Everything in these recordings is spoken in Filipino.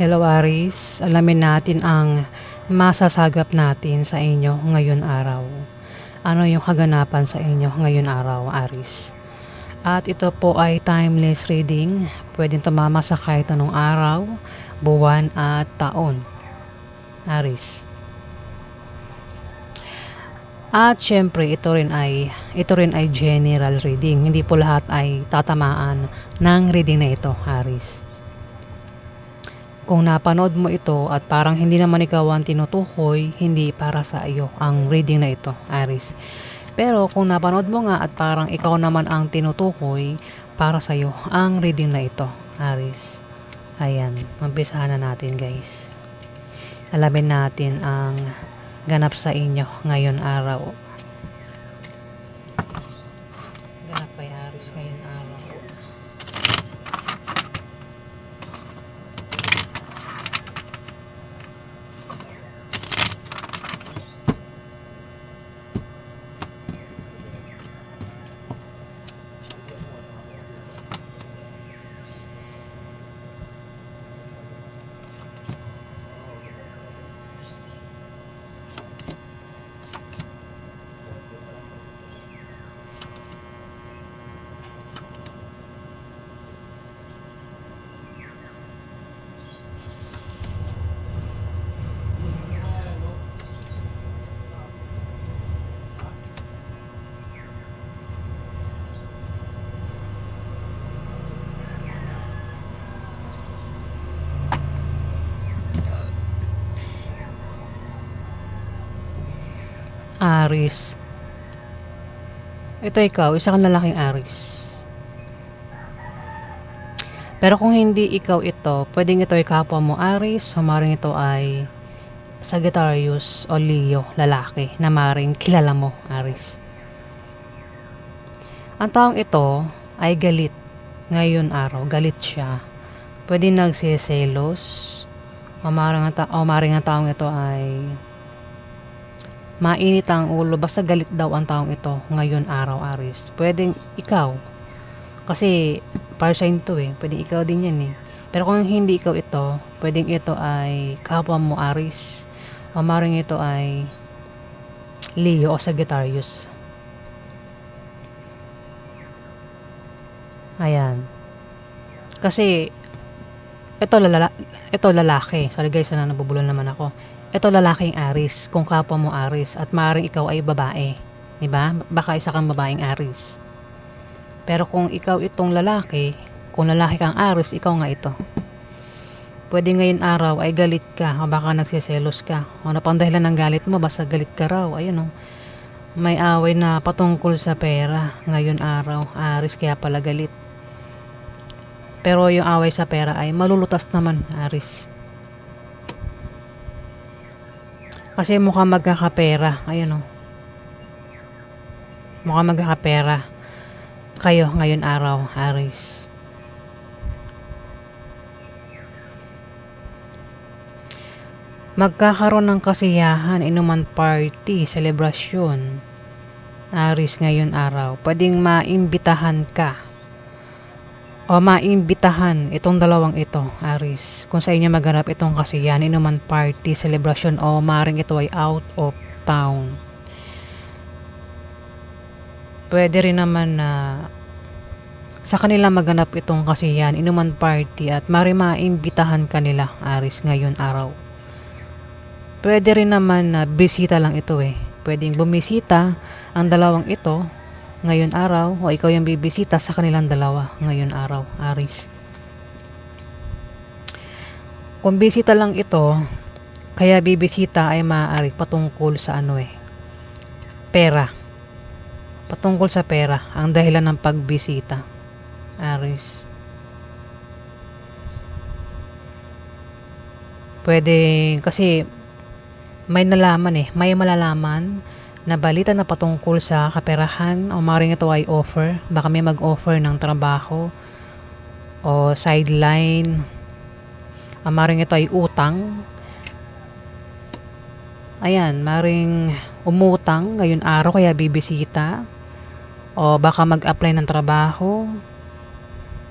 Hello Aris, alamin natin ang masasagap natin sa inyo ngayon araw. Ano yung kaganapan sa inyo ngayon araw, Aris? At ito po ay timeless reading. Pwedeng tumama sa kahit anong araw, buwan at taon, Aris. At syempre ito rin ay general reading. Hindi po lahat ay tatamaan ng reading na ito, Aris. Kung napanood mo ito at parang hindi naman ikaw ang tinutukoy, hindi para sa iyo ang reading na ito, Aris. Pero kung napanood mo nga at parang ikaw naman ang tinutukoy, para sa iyo ang reading na ito, Aris. Ayan, umpisahan na natin guys. Alamin natin ang ganap sa inyo ngayon araw. Ganap kay Aris ngayon araw. Aris. Ito ikaw, isa kang lalaking Aris. Pero kung hindi ikaw ito, pwedeng ito ay kapwa mo Aris, o maring ito ay Sagittarius o Leo, lalaki, na maring kilala mo, Aris. Ang taong ito ay galit. Ngayon araw, galit siya. Pwede nagsiselos, o maring ang taong ito ay mainit ang ulo, basta galit daw ang taong ito ngayon araw, Aris. Pwedeng ikaw, kasi para sign to pwedeng ikaw din yan pero kung hindi ikaw ito, pwedeng ito ay kapwa mo Aris, o maring ito ay Leo o Sagittarius. Ayan, kasi ito lalaki, sorry guys, nabubulol naman ako. Ito lalaking Aris, kung kapwa mo Aris, at maaaring ikaw ay babae, 'di ba? Baka isa kang babaeng Aris. Pero kung ikaw itong lalaki, kung lalaki kang Aris, ikaw nga ito. Pwede ngayon araw ay galit ka, o baka nagsiselos ka. O napandahilan ng galit mo, basta galit ka raw. Ayun may away na patungkol sa pera ngayon araw, Aris, kaya pala galit. Pero yung away sa pera ay malulutas naman, Aris. Kasi mukhang magkakapera. Ayun mukhang magkakapera kayo ngayon araw, Aris. Magkakaroon ng kasiyahan, inuman party, selebrasyon, Aris, ngayon araw. Pwedeng maimbitahan ka o maimbitahan itong dalawang ito, Aris, kung sa inyo maganap itong kasiyahan, inuman party, celebration, o maring ito ay out of town. Pwede rin naman na sa kanila maganap itong kasiyahan, inuman party, at maring maimbitahan kanila, Aris, ngayon araw. Pwede rin naman na bisita lang ito pwedeng bumisita ang dalawang ito ngayon araw, o ikaw yung bibisita sa kanilang dalawa ngayon araw, Aris. Kung bisita lang ito, kaya bibisita ay maaari patungkol sa pera. Patungkol sa pera ang dahilan ng pagbisita, Aris. Pwede kasi may malalaman na balita na patungkol sa kaperahan, o maring ito ay offer. Baka may mag-offer ng trabaho o sideline, o maring ito ay utang. Ayan, maring umutang ngayon araw kaya bibisita, o baka mag-apply ng trabaho,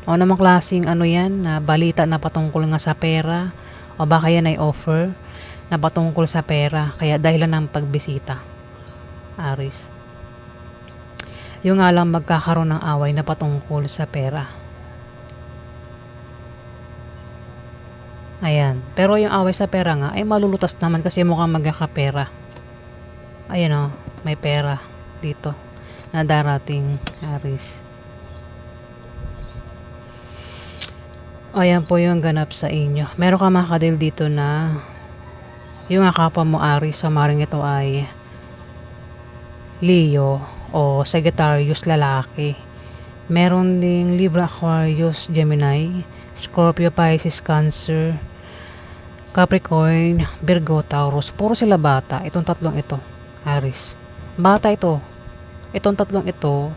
O namang klaseng ano yan, na balita na patungkol nga sa pera, o baka yan ay offer na patungkol sa pera, kaya dahilan ng pagbisita, Aris. Yung nga lang magkakaroon ng away na patungkol sa pera. Ayan. Pero yung away sa pera nga ay malulutas naman kasi mukhang magkakapera. Ayan o, may pera dito na darating, Aris. Ayan po yung ganap sa inyo. Meron ka makadil dito na yung kapwa mo, Aris, sa maring ito ay Leo o Sagittarius lalaki. Meron ding Libra, Aquarius, Gemini, Scorpio, Pisces, Cancer, Capricorn, Virgo, Taurus. Puro sila bata. Itong tatlong ito, Aris. Bata ito. Itong tatlong ito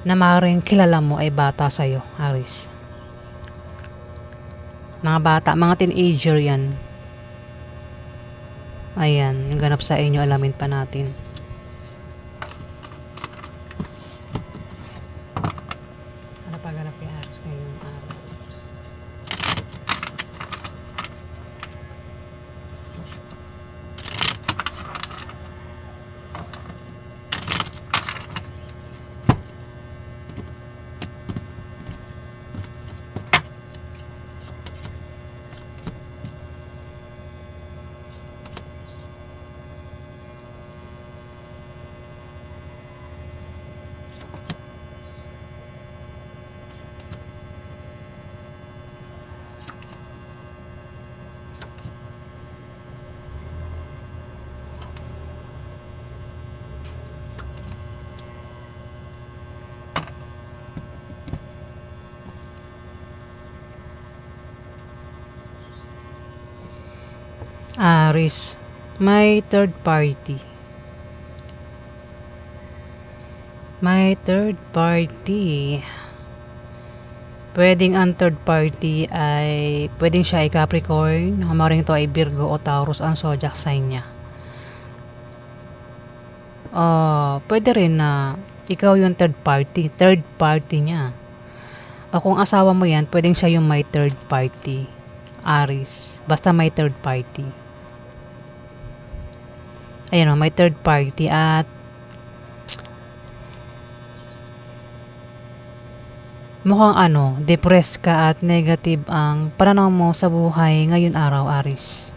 na maaaring kilala mo ay bata sa'yo, Aris. Mga bata, mga teenager yan. Ayan, yung ganap sa inyo, alamin pa natin. Ano pa ganap yung Aris ngayong araw? Aris, may third party. May third party. Pwedeng ang third party ay pwedeng siya ay Capricorn, maring to ay Virgo o Taurus ang zodiac sign niya. Pwede rin na ikaw yung third party niya. O kung asawa mo yan, pwedeng siya yung may third party, Aris. Basta may third party. Ayan o, may third party at mukhang depressed ka at negative ang pananaw mo sa buhay ngayon araw, Aris.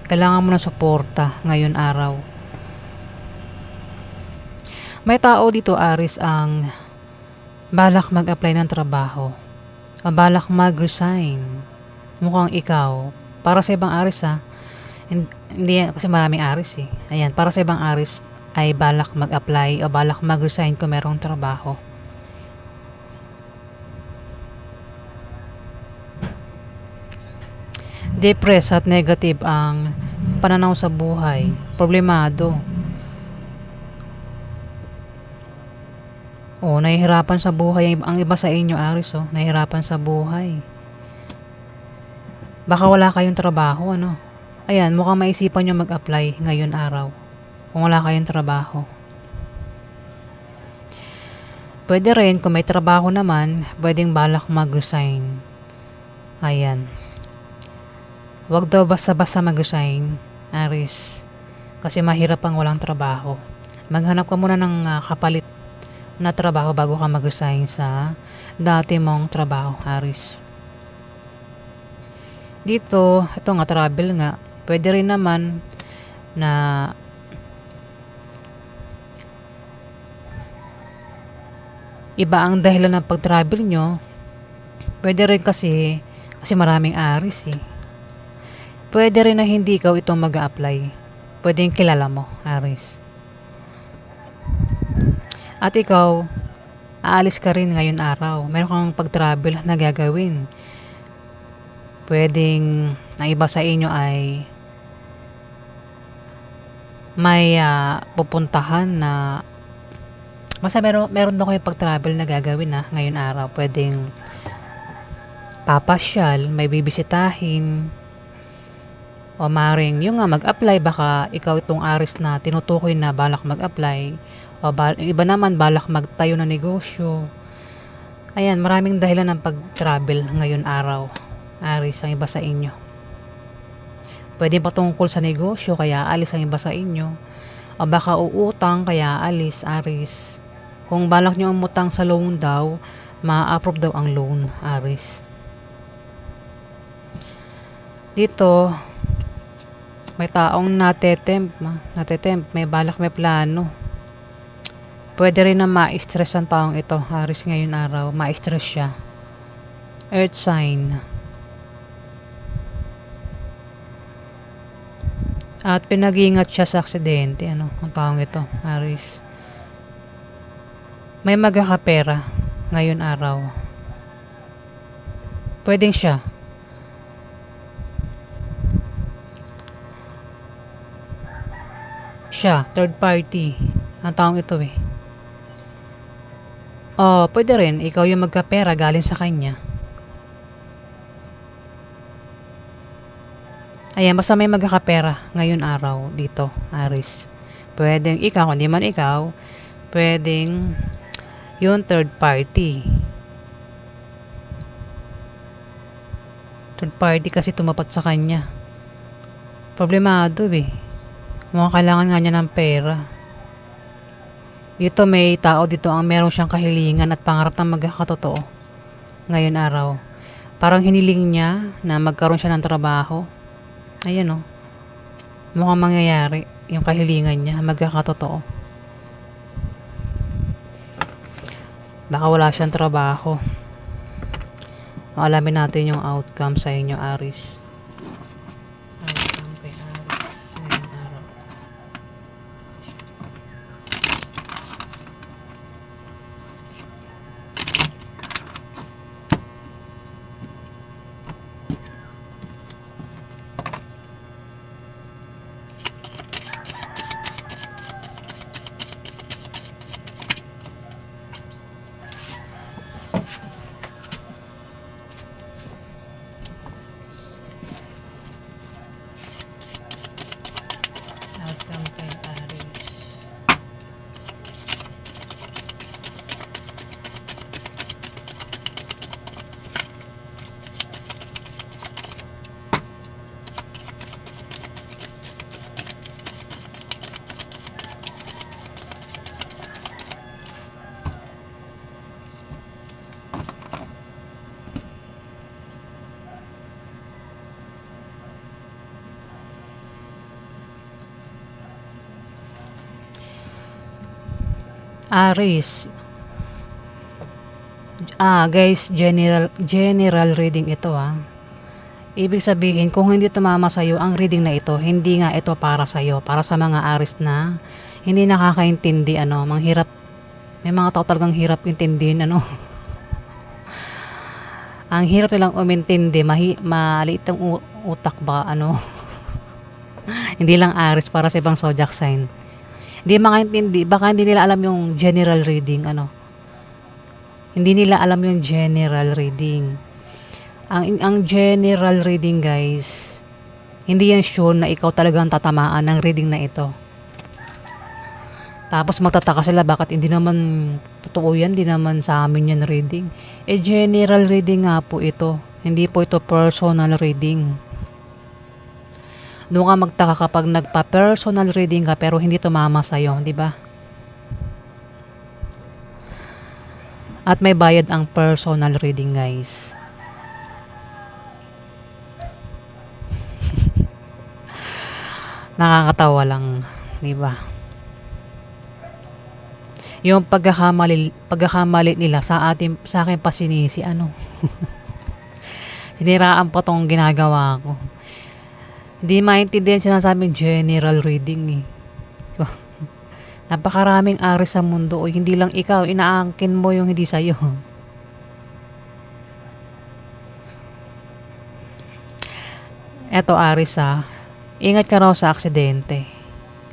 Kailangan mo ng suporta ngayon araw. May tao dito, Aris, ang balak mag-apply ng trabaho. Balak mag-resign. Mukhang ikaw. Para sa ibang Aris hindi kasi maraming Aris eh. Ayan, para sa ibang Aris ay balak mag-apply o balak mag-resign kung merong trabaho. Depressed at negative ang pananaw sa buhay. Problemado. Nahihirapan sa buhay ang iba sa inyo, Aris, nahihirapan sa buhay. Baka wala kayong trabaho, Ayan, mukhang maisipan nyo mag-apply ngayon araw. Kung wala kayong trabaho. Pwede rin, kung may trabaho naman, pwedeng balak mag-resign. Ayan. Huwag daw basta-basta mag-resign, Aris. Kasi mahirap ang walang trabaho. Maghanap ka muna ng kapalit na trabaho bago ka mag-resign sa dati mong trabaho, Aris. Dito, ito nga, travel nga. Pwede rin naman na iba ang dahilan ng pag-travel nyo. Pwede rin kasi maraming Aris eh. Pwede rin na hindi ikaw itong mag-a-apply. Pwede yung kilala mo, Aris. At ikaw, aalis ka rin ngayon araw. Meron kang pag-travel na gagawin. Pwedeng ang iba sa inyo ay may pupuntahan na basta meron na kayo pag-travel na gagawin ngayon araw. Pwedeng papasyal, may bibisitahin, o maring yung mag-apply, baka ikaw itong Aris na tinutukoy na balak mag-apply, O iba naman balak magtayo ng negosyo. Ayan, maraming dahilan ng pag-travel ngayon araw. Aris, ang iba sa inyo. Pwede patungkol sa negosyo, kaya alis ang iba sa inyo. O baka uutang, kaya alis, Aris. Kung balak nyo umutang sa loan daw, ma-approve daw ang loan, Aris. Dito, may taong natetempt, may balak, may plano. Pwede rin na ma-stress ang taong ito, Aris, ngayon araw. Ma-stress siya. Earth sign. At pinag-iingat siya sa aksidente, ang taong ito, Aris. May magkakapera ngayon araw. Pwedeng siya. Siya, third party. Ang taong ito eh. O, pwede rin, ikaw yung magkapera galing sa kanya. Ayan, basta may magkakapera ngayon araw dito, Aris. Pwedeng ikaw, hindi man ikaw, pwedeng yung third party. Third party kasi tumapat sa kanya. Problemado eh. Mukhang kailangan nga niya ng pera. Dito may tao dito ang meron siyang kahilingan at pangarap na magkakatotoo ngayon araw. Parang hiniling niya na magkaroon siya ng trabaho. Ayan o. Mukhang mangyayari yung kahilingan niya, magkakatotoo. Baka wala siyang trabaho. Alamin natin yung outcome sa inyo, Aris. Outcome kay Aris ngayong araw. Outcome kay Aris. Aris. Guys, general reading ito Ibig sabihin, kung hindi tumama sa'yo ang reading na ito, hindi nga ito para sa'yo. Para sa mga Aris na hindi nakakaintindi, manghirap. May mga tao talagang hirap intindihin, Ang hirap nilang umintindi, maliit ang utak ba, Hindi lang Aris, para sa ibang zodiac sign. Hindi makaintindi, baka hindi nila alam yung general reading, Hindi nila alam yung general reading. Ang general reading, guys, hindi yan sure na ikaw talagang tatamaan ng reading na ito. Tapos magtataka sila bakit hindi naman totoo yan, hindi naman sa amin yan reading. General reading nga po ito. Hindi po ito personal reading. Doon ka magtaka kapag nagpa-personal reading ka pero hindi tumama sa'yo, di ba? At may bayad ang personal reading, guys. Nakakatawa lang, di ba? Yung pagkakamali nila sa akin pa sinisi, Siniraan pa tong ginagawa ko. Hindi maintindihan sinasabing general reading Napakaraming Aris sa mundo hindi lang ikaw, inaangkin mo yung hindi sa'yo. Eto Aris ingat ka raw sa aksidente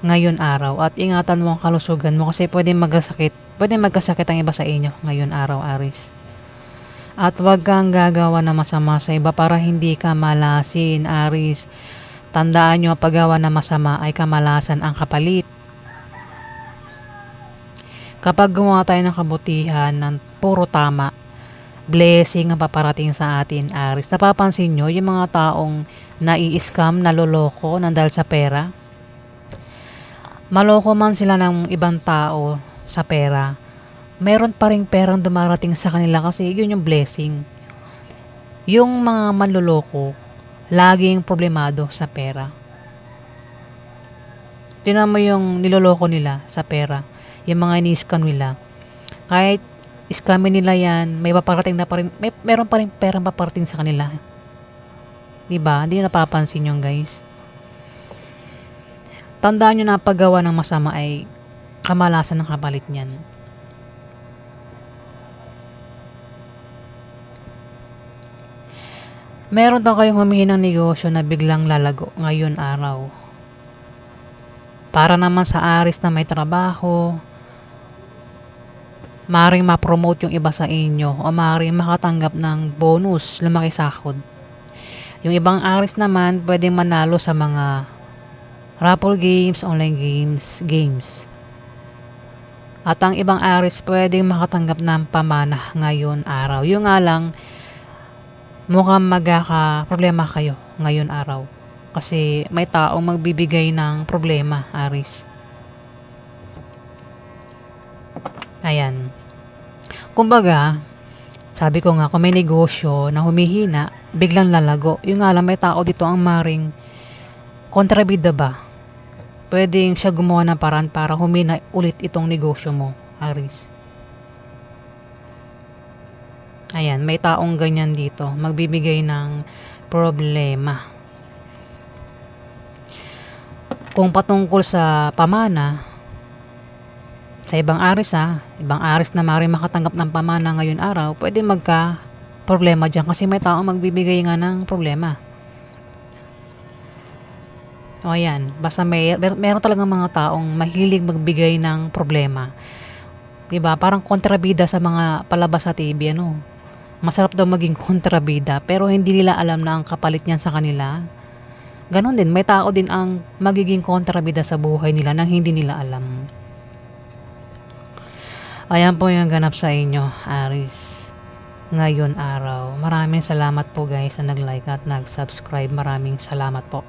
ngayon araw at ingatan mo ang kalusugan mo kasi pwedeng magkasakit ang iba sa inyo ngayon araw, Aris. At huwag kang gagawa na masama sa iba para hindi ka malasin, Aris. Tandaan nyo, paggawa na masama ay kamalasan ang kapalit. Kapag gumawa tayo ng kabutihan ng puro tama, blessing ang paparating sa atin, Aris. Napapansin nyo, yung mga taong nai-scam, naloloko ng dahil sa pera, maloko man sila ng ibang tao sa pera, meron pa ring perang dumarating sa kanila kasi yun yung blessing. Yung mga manloloko, laging problemado sa pera. Tingnan mo yung niloloko nila sa pera, yung mga ini-scam nila. Kahit scamin nila yan, may paparating na pa rin, meron pa rin perang paparating sa kanila. Diba? Hindi nyo napapansin yung guys. Tandaan nyo na paggawa ng masama ay kamalasan ng kapalit niyan. Meron daw kayong humihin ng negosyo na biglang lalago ngayon araw. Para naman sa Aris na may trabaho, maaaring ma-promote yung iba sa inyo o maaaring makatanggap ng bonus, lumaki sahod. Yung ibang Aris naman, pwedeng manalo sa mga raffle games, online games. At ang ibang Aris, pwedeng makatanggap ng pamana ngayon araw. Yung nga lang, mukhang magkaka-problema kayo ngayon araw. Kasi may taong magbibigay ng problema, Aris. Ayan. Kumbaga, sabi ko nga, kung may negosyo na humihina, biglang lalago. Yung nga lang, may tao dito ang maring kontrabida ba? Pwedeng siya gumawa ng paraan para humina ulit itong negosyo mo, Aris. Ayan, may taong ganyan dito. Magbibigay ng problema. Kung patungkol sa pamana, sa ibang Aris ibang Aris na maaaring makatanggap ng pamana ngayon araw, pwede magka problema dyan kasi may tao magbibigay nga ng problema. O ayan, basta meron talagang mga taong mahilig magbigay ng problema. Diba? Parang kontrabida sa mga palabas sa TV, ano? Masarap daw maging kontrabida pero hindi nila alam na ang kapalit niyan sa kanila. Ganon din, may tao din ang magiging kontrabida sa buhay nila nang hindi nila alam. Ayan po yung ganap sa inyo, Aris. Ngayon araw. Maraming salamat po guys sa nag-like at nag-subscribe. Maraming salamat po.